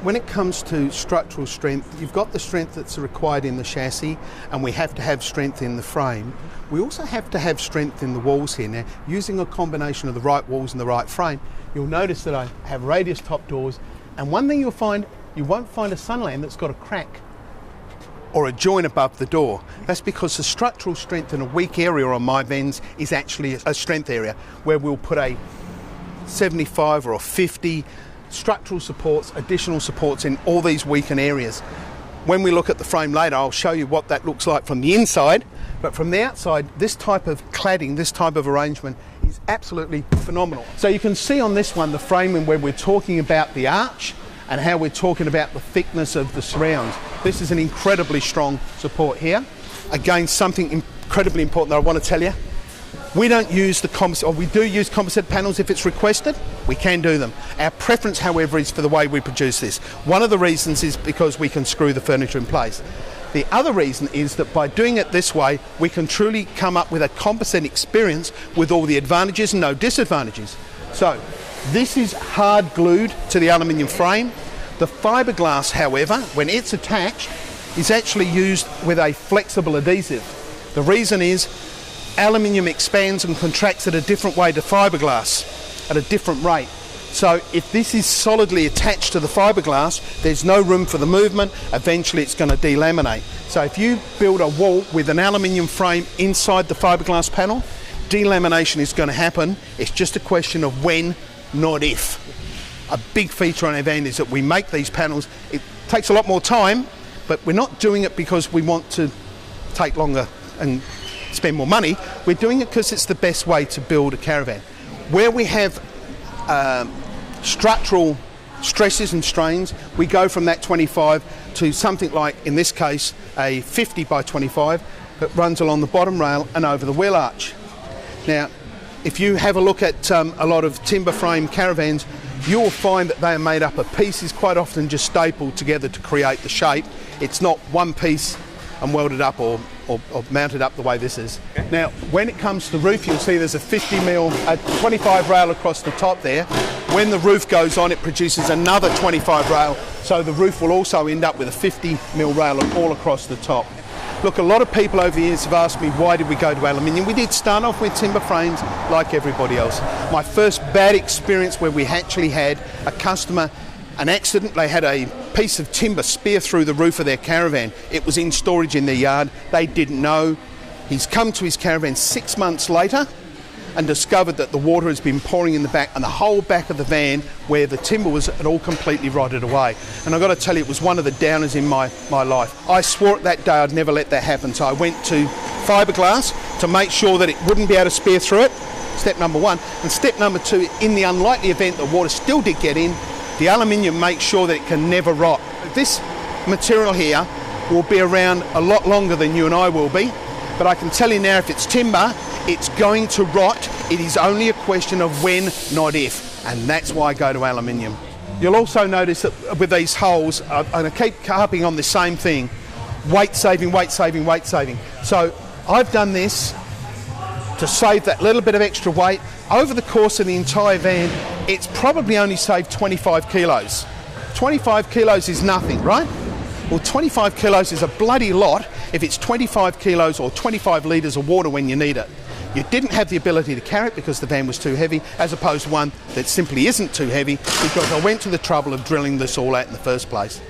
When it comes to structural strength, you've got the strength that's required in the chassis, and we have to have strength in the frame. We also have to have strength in the walls here. Now, using a combination of the right walls and the right frame, you'll notice that I have radius top doors, and one thing you'll find, you won't find a Sunland that's got a crack or a joint above the door. That's because the structural strength in a weak area on my vans is actually a strength area where we'll put a 75 or a 50 structural supports, additional supports in all these weakened areas. When we look at the frame later, I'll show you what that looks like from the inside, but from the outside, this type of cladding, this type of arrangement is absolutely phenomenal. So you can see on this one, the framing where we're talking about the arch and how we're talking about the thickness of the surrounds. This is an incredibly strong support here. Again, something incredibly important that I want to tell you. We don't use the composite, or we do use composite panels if it's requested. We can do them. Our preference, however, is for the way we produce this. One of the reasons is because we can screw the furniture in place. The other reason is that by doing it this way, we can truly come up with a composite experience with all the advantages and no disadvantages. So, this is hard glued to the aluminium frame. The fiberglass, however, when it's attached, is actually used with a flexible adhesive. The reason is aluminium expands and contracts at a different way to fiberglass, at a different rate. So if this is solidly attached to the fiberglass, there's no room for the movement. Eventually it's going to delaminate. So if you build a wall with an aluminium frame inside the fiberglass panel, delamination is going to happen. It's just a question of when, not if. A big feature on our van is that we make these panels. It takes a lot more time, but we're not doing it because we want to take longer and spend more money. We're doing it because it's the best way to build a caravan. Where we have structural stresses and strains, we go from that 25 to something like, in this case, a 50 by 25 that runs along the bottom rail and over the wheel arch. Now, if you have a look at a lot of timber frame caravans, you'll find that they are made up of pieces, quite often just stapled together to create the shape. It's not one piece and welded up or mounted up the way this is. Okay. Now, when it comes to the roof, you'll see there's a 25 rail across the top there. When the roof goes on, it produces another 25 rail, so the roof will also end up with a 50mm rail all across the top. Look, a lot of people over the years have asked me, why did we go to aluminium? We did start off with timber frames like everybody else. My first bad experience where we actually had a customer, an accident, they had a piece of timber spear through the roof of their caravan. It was in storage in their yard. They didn't know. He's come to his caravan 6 months later and discovered that the water has been pouring in the back, and the whole back of the van where the timber was had all completely rotted away. And I've got to tell you, it was one of the downers in my life. I swore that day I'd never let that happen, so I went to fiberglass to make sure that it wouldn't be able to spear through it, step number one. And step number two, in the unlikely event that water still did get in, the aluminium makes sure that it can never rot. This material here will be around a lot longer than you and I will be, but I can tell you now, if it's timber, it's going to rot. It is only a question of when, not if, and that's why I go to aluminium. You'll also notice that with these holes, and I keep harping on the same thing, weight saving, weight saving, weight saving. So I've done this to save that little bit of extra weight. Over the course of the entire van, it's probably only saved 25 kilos. 25 kilos is nothing, right? Well, 25 kilos is a bloody lot if it's 25 kilos or 25 litres of water when you need it. You didn't have the ability to carry it because the van was too heavy, as opposed to one that simply isn't too heavy because I went to the trouble of drilling this all out in the first place.